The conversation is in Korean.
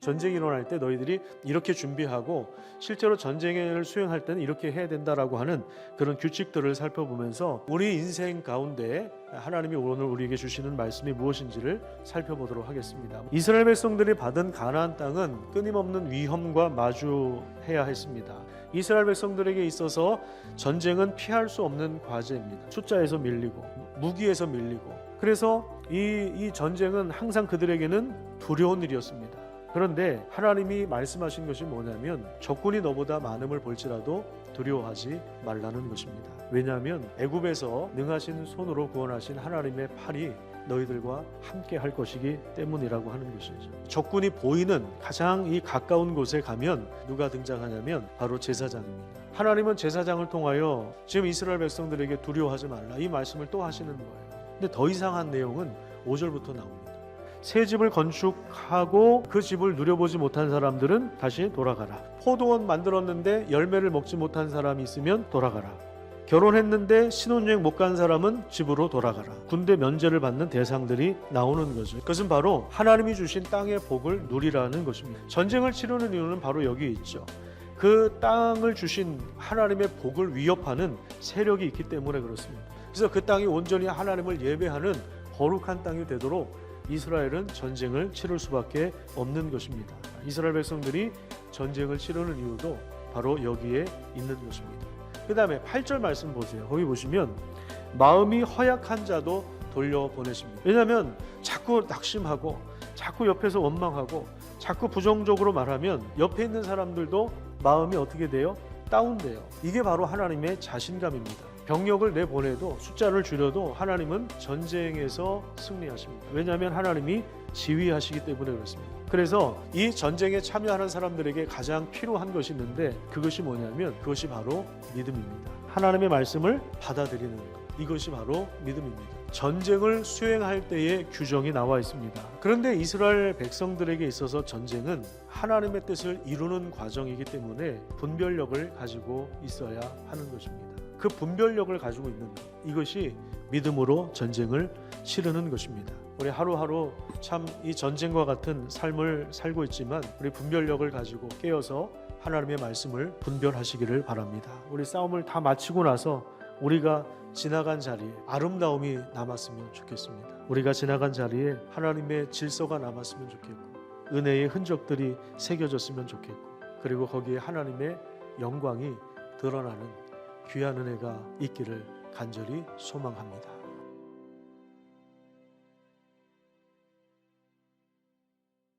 전쟁이 일어날 때 너희들이 이렇게 준비하고 실제로 전쟁을 수행할 때는 이렇게 해야 된다라고 하는 그런 규칙들을 살펴보면서 우리 인생 가운데 하나님이 오늘 우리에게 주시는 말씀이 무엇인지를 살펴보도록 하겠습니다. 이스라엘 백성들이 받은 가나안 땅은 끊임없는 위험과 마주해야 했습니다. 이스라엘 백성들에게 있어서 전쟁은 피할 수 없는 과제입니다. 숫자에서 밀리고 무기에서 밀리고, 그래서 이 전쟁은 항상 그들에게는 두려운 일이었습니다. 그런데 하나님이 말씀하신 것이 뭐냐면 적군이 너보다 많음을 볼지라도 두려워하지 말라는 것입니다. 왜냐하면 애굽에서 능하신 손으로 구원하신 하나님의 팔이 너희들과 함께 할 것이기 때문이라고 하는 것이죠. 적군이 보이는 가장 이 가까운 곳에 가면 누가 등장하냐면 바로 제사장입니다. 하나님은 제사장을 통하여 지금 이스라엘 백성들에게 두려워하지 말라 이 말씀을 또 하시는 거예요. 근데 더 이상한 내용은 5절부터 나옵니다. 새 집을 건축하고 그 집을 누려보지 못한 사람들은 다시 돌아가라. 포도원 만들었는데 열매를 먹지 못한 사람이 있으면 돌아가라. 결혼했는데 신혼여행 못 간 사람은 집으로 돌아가라. 군대 면제를 받는 대상들이 나오는 거죠. 그것은 바로 하나님이 주신 땅의 복을 누리라는 것입니다. 전쟁을 치르는 이유는 바로 여기 있죠. 그 땅을 주신 하나님의 복을 위협하는 세력이 있기 때문에 그렇습니다. 그래서 그 땅이 온전히 하나님을 예배하는 거룩한 땅이 되도록 이스라엘은 전쟁을 치를 수밖에 없는 것입니다. 이스라엘 백성들이 전쟁을 치르는 이유도 바로 여기에 있는 것입니다. 그 다음에 8절 말씀 보세요. 거기 보시면 마음이 허약한 자도 돌려보내십니다. 왜냐하면 자꾸 낙심하고 자꾸 옆에서 원망하고 자꾸 부정적으로 말하면 옆에 있는 사람들도 마음이 어떻게 돼요? 다운돼요. 이게 바로 하나님의 자신감입니다. 병력을 내보내도 숫자를 줄여도 하나님은 전쟁에서 승리하십니다. 왜냐하면 하나님이 지휘하시기 때문에 그렇습니다. 그래서 이 전쟁에 참여하는 사람들에게 가장 필요한 것이 있는데 그것이 뭐냐면 그것이 바로 믿음입니다. 하나님의 말씀을 받아들이는 것. 이것이 바로 믿음입니다. 전쟁을 수행할 때의 규정이 나와 있습니다. 그런데 이스라엘 백성들에게 있어서 전쟁은 하나님의 뜻을 이루는 과정이기 때문에 분별력을 가지고 있어야 하는 것입니다. 그 분별력을 가지고 있는 것, 이것이 믿음으로 전쟁을 치르는 것입니다. 우리 하루하루 참 이 전쟁과 같은 삶을 살고 있지만 우리 분별력을 가지고 깨어서 하나님의 말씀을 분별하시기를 바랍니다. 우리 싸움을 다 마치고 나서 우리가 지나간 자리에 아름다움이 남았으면 좋겠습니다. 우리가 지나간 자리에 하나님의 질서가 남았으면 좋겠고 은혜의 흔적들이 새겨졌으면 좋겠고 그리고 거기에 하나님의 영광이 드러나는 귀한 은혜가 있기를 간절히 소망합니다.